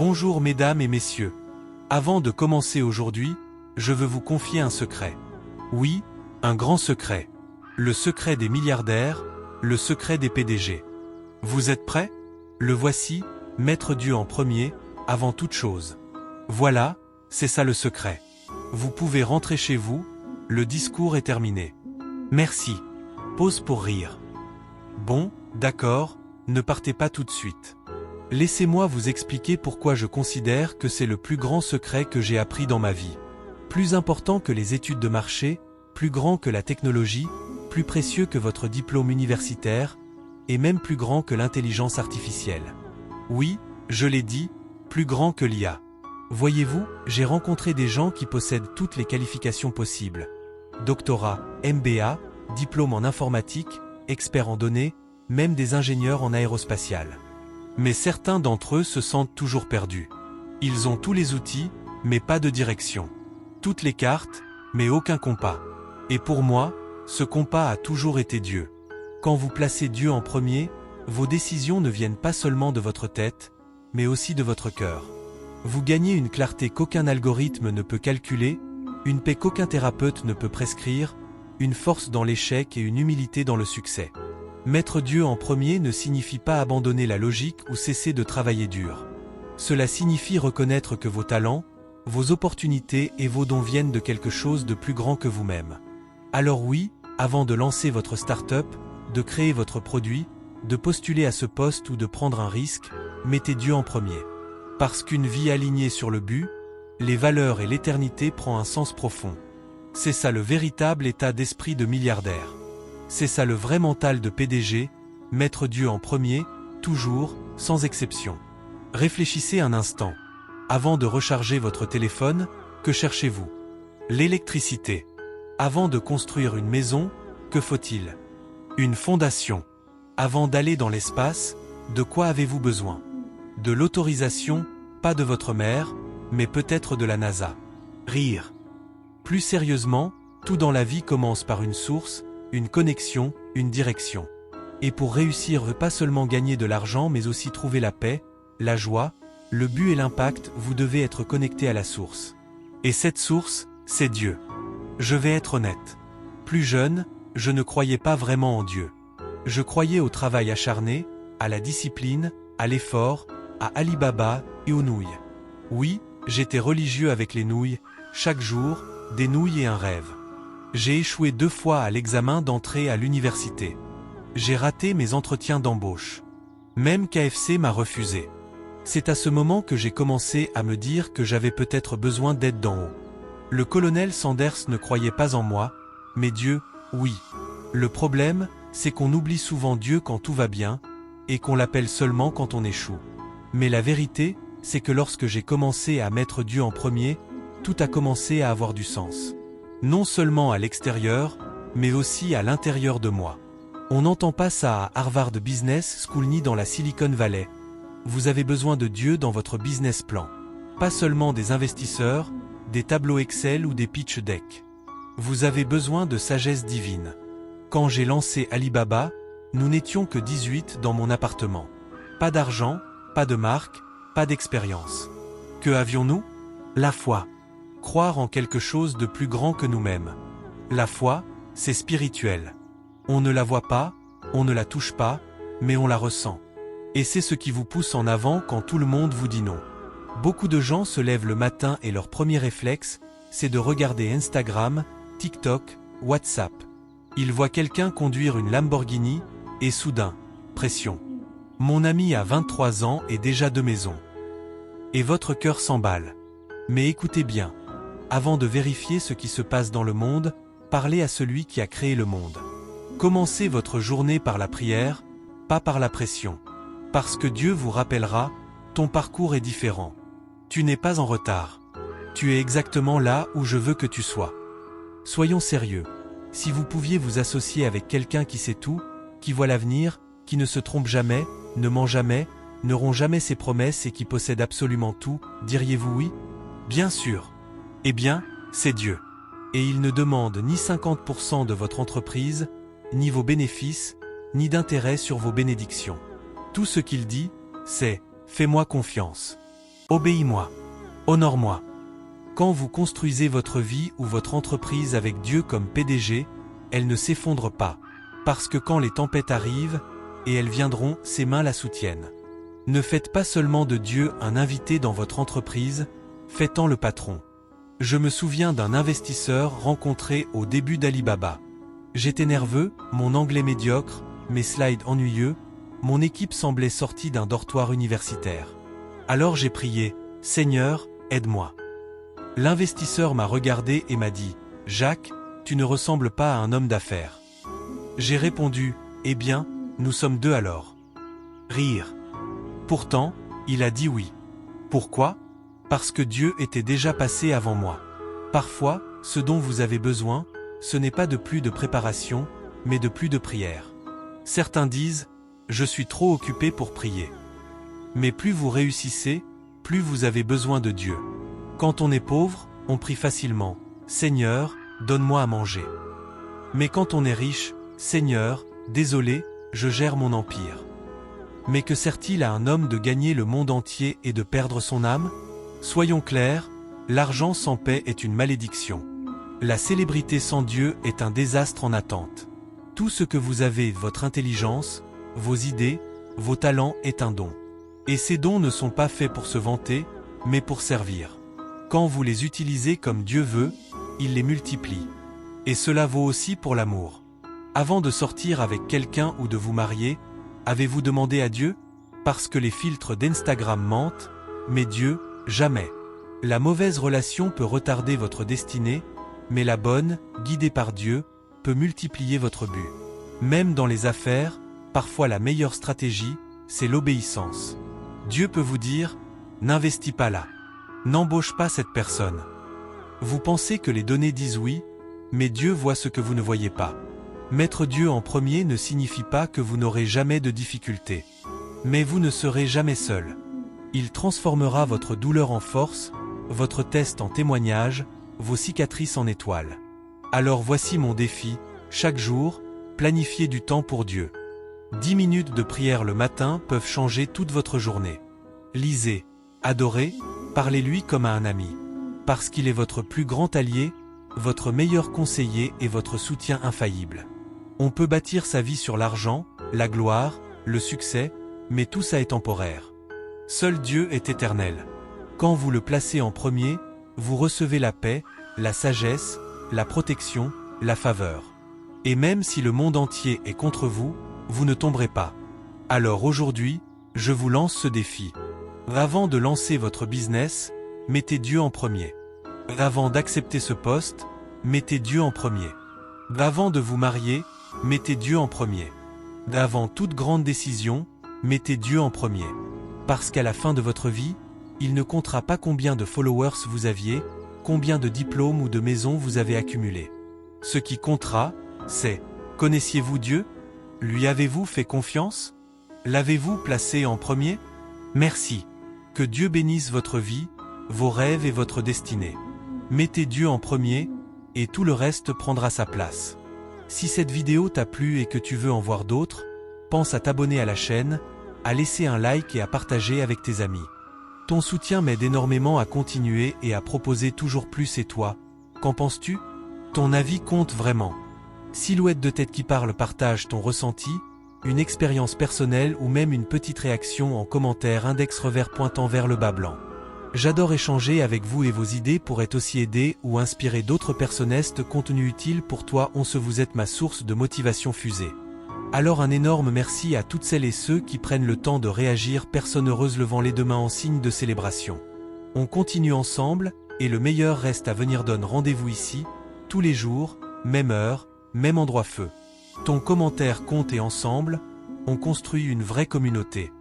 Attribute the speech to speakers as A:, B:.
A: Bonjour mesdames et messieurs. Avant de commencer aujourd'hui, je veux vous confier un secret. Oui, un grand secret. Le secret des milliardaires, le secret des PDG. Vous êtes prêts? Le voici, mettre Dieu en premier, avant toute chose. Voilà, c'est ça le secret. Vous pouvez rentrer chez vous, le discours est terminé. Merci. Pause pour rire. Bon, d'accord, ne partez pas tout de suite. Laissez-moi vous expliquer pourquoi je considère que c'est le plus grand secret que j'ai appris dans ma vie. Plus important que les études de marché, plus grand que la technologie, plus précieux que votre diplôme universitaire, et même plus grand que l'intelligence artificielle. Oui, je l'ai dit, plus grand que l'IA. Voyez-vous, j'ai rencontré des gens qui possèdent toutes les qualifications possibles. Doctorat, MBA, diplôme en informatique, expert en données, même des ingénieurs en aérospatial. Mais certains d'entre eux se sentent toujours perdus. Ils ont tous les outils, mais pas de direction. Toutes les cartes, mais aucun compas. Et pour moi, ce compas a toujours été Dieu. Quand vous placez Dieu en premier, vos décisions ne viennent pas seulement de votre tête, mais aussi de votre cœur. Vous gagnez une clarté qu'aucun algorithme ne peut calculer, une paix qu'aucun thérapeute ne peut prescrire, une force dans l'échec et une humilité dans le succès. Mettre Dieu en premier ne signifie pas abandonner la logique ou cesser de travailler dur. Cela signifie reconnaître que vos talents, vos opportunités et vos dons viennent de quelque chose de plus grand que vous-même. Alors oui, avant de lancer votre start-up, de créer votre produit, de postuler à ce poste ou de prendre un risque, mettez Dieu en premier. Parce qu'une vie alignée sur le but, les valeurs et l'éternité prend un sens profond. C'est ça le véritable état d'esprit de milliardaire. C'est ça le vrai mental de PDG, mettre Dieu en premier, toujours, sans exception. Réfléchissez un instant. Avant de recharger votre téléphone, que cherchez-vous? L'électricité. Avant de construire une maison, que faut-il? Une fondation. Avant d'aller dans l'espace, de quoi avez-vous besoin? De l'autorisation, pas de votre mère, mais peut-être de la NASA. Rire. Plus sérieusement, tout dans la vie commence par une source, une connexion, une direction. Et pour réussir, pas seulement gagner de l'argent mais aussi trouver la paix, la joie, le but et l'impact, vous devez être connecté à la source. Et cette source, c'est Dieu. Je vais être honnête. Plus jeune, je ne croyais pas vraiment en Dieu. Je croyais au travail acharné, à la discipline, à l'effort, à Ali Baba et aux nouilles. Oui, j'étais religieux avec les nouilles, chaque jour, des nouilles et un rêve. J'ai échoué 2 fois à l'examen d'entrée à l'université. J'ai raté mes entretiens d'embauche. Même KFC m'a refusé. C'est à ce moment que j'ai commencé à me dire que j'avais peut-être besoin d'aide d'en haut. Le colonel Sanders ne croyait pas en moi, mais Dieu, oui. Le problème, c'est qu'on oublie souvent Dieu quand tout va bien, et qu'on l'appelle seulement quand on échoue. Mais la vérité, c'est que lorsque j'ai commencé à mettre Dieu en premier, tout a commencé à avoir du sens. Non seulement à l'extérieur, mais aussi à l'intérieur de moi. On n'entend pas ça à Harvard Business School ni dans la Silicon Valley. Vous avez besoin de Dieu dans votre business plan. Pas seulement des investisseurs, des tableaux Excel ou des pitch decks. Vous avez besoin de sagesse divine. Quand j'ai lancé Alibaba, nous n'étions que 18 dans mon appartement. Pas d'argent, pas de marque, pas d'expérience. Que avions-nous? La foi. Croire en quelque chose de plus grand que nous-mêmes. La foi, c'est spirituel. On ne la voit pas, on ne la touche pas, mais on la ressent. Et c'est ce qui vous pousse en avant quand tout le monde vous dit non. Beaucoup de gens se lèvent le matin et leur premier réflexe, c'est de regarder Instagram, TikTok, WhatsApp. Ils voient quelqu'un conduire une Lamborghini, et soudain, pression. Mon ami a 23 ans et déjà 2 maisons. Et votre cœur s'emballe. Mais écoutez bien. Avant de vérifier ce qui se passe dans le monde, parlez à celui qui a créé le monde. Commencez votre journée par la prière, pas par la pression. Parce que Dieu vous rappellera, ton parcours est différent. Tu n'es pas en retard. Tu es exactement là où je veux que tu sois. Soyons sérieux. Si vous pouviez vous associer avec quelqu'un qui sait tout, qui voit l'avenir, qui ne se trompe jamais, ne ment jamais, ne rompt jamais ses promesses et qui possède absolument tout, diriez-vous oui? Bien sûr. Eh bien, c'est Dieu. Et il ne demande ni 50% de votre entreprise, ni vos bénéfices, ni d'intérêt sur vos bénédictions. Tout ce qu'il dit, c'est « Fais-moi confiance ». Obéis-moi. Honore-moi. Quand vous construisez votre vie ou votre entreprise avec Dieu comme PDG, elle ne s'effondre pas. Parce que quand les tempêtes arrivent, et elles viendront, ses mains la soutiennent. Ne faites pas seulement de Dieu un invité dans votre entreprise, faites-en le patron. Je me souviens d'un investisseur rencontré au début d'Alibaba. J'étais nerveux, mon anglais médiocre, mes slides ennuyeux, mon équipe semblait sortie d'un dortoir universitaire. Alors j'ai prié, « Seigneur, aide-moi ». L'investisseur m'a regardé et m'a dit, « Jacques, tu ne ressembles pas à un homme d'affaires. » J'ai répondu, « Eh bien, nous sommes deux alors. » Rire. Pourtant, il a dit oui. Pourquoi ? Parce que Dieu était déjà passé avant moi. Parfois, ce dont vous avez besoin, ce n'est pas de plus de préparation, mais de plus de prière. Certains disent, « Je suis trop occupé pour prier. » Mais plus vous réussissez, plus vous avez besoin de Dieu. Quand on est pauvre, on prie facilement, « Seigneur, donne-moi à manger. » Mais quand on est riche, « Seigneur, désolé, je gère mon empire. » Mais que sert-il à un homme de gagner le monde entier et de perdre son âme ? Soyons clairs, l'argent sans paix est une malédiction. La célébrité sans Dieu est un désastre en attente. Tout ce que vous avez, votre intelligence, vos idées, vos talents est un don. Et ces dons ne sont pas faits pour se vanter, mais pour servir. Quand vous les utilisez comme Dieu veut, il les multiplie. Et cela vaut aussi pour l'amour. Avant de sortir avec quelqu'un ou de vous marier, avez-vous demandé à Dieu ? Parce que les filtres d'Instagram mentent, mais Dieu, jamais. La mauvaise relation peut retarder votre destinée, mais la bonne, guidée par Dieu, peut multiplier votre but. Même dans les affaires, parfois la meilleure stratégie, c'est l'obéissance. Dieu peut vous dire, n'investis pas là. N'embauche pas cette personne. Vous pensez que les données disent oui, mais Dieu voit ce que vous ne voyez pas. Mettre Dieu en premier ne signifie pas que vous n'aurez jamais de difficultés. Mais vous ne serez jamais seul. Il transformera votre douleur en force, votre test en témoignage, vos cicatrices en étoiles. Alors voici mon défi, chaque jour, planifiez du temps pour Dieu. 10 minutes de prière le matin peuvent changer toute votre journée. Lisez, adorez, parlez-lui comme à un ami. Parce qu'il est votre plus grand allié, votre meilleur conseiller et votre soutien infaillible. On peut bâtir sa vie sur l'argent, la gloire, le succès, mais tout ça est temporaire. Seul Dieu est éternel. Quand vous le placez en premier, vous recevez la paix, la sagesse, la protection, la faveur. Et même si le monde entier est contre vous, vous ne tomberez pas. Alors aujourd'hui, je vous lance ce défi. Avant de lancer votre business, mettez Dieu en premier. Avant d'accepter ce poste, mettez Dieu en premier. Avant de vous marier, mettez Dieu en premier. Avant toute grande décision, mettez Dieu en premier. Parce qu'à la fin de votre vie, il ne comptera pas combien de followers vous aviez, combien de diplômes ou de maisons vous avez accumulés. Ce qui comptera, c'est, connaissiez-vous Dieu ? Lui avez-vous fait confiance ? L'avez-vous placé en premier ? Merci. Que Dieu bénisse votre vie, vos rêves et votre destinée. Mettez Dieu en premier, et tout le reste prendra sa place. Si cette vidéo t'a plu et que tu veux en voir d'autres, pense à t'abonner à la chaîne, à laisser un like et à partager avec tes amis. Ton soutien m'aide énormément à continuer et à proposer toujours plus et toi, qu'en penses-tu ? Ton avis compte vraiment. Silhouette de tête qui parle partage ton ressenti, une expérience personnelle ou même une petite réaction en commentaire index revers pointant vers le bas blanc. J'adore échanger avec vous et vos idées pourraient aussi aider ou inspirer d'autres personnes. Contenu utile pour toi, vous êtes ma source de motivation fusée. Alors un énorme merci à toutes celles et ceux qui prennent le temps de réagir. Personne heureuse levant les deux mains en signe de célébration. On continue ensemble, et le meilleur reste à venir. Donne rendez-vous ici, tous les jours, même heure, même endroit feu. Ton commentaire compte et ensemble, on construit une vraie communauté.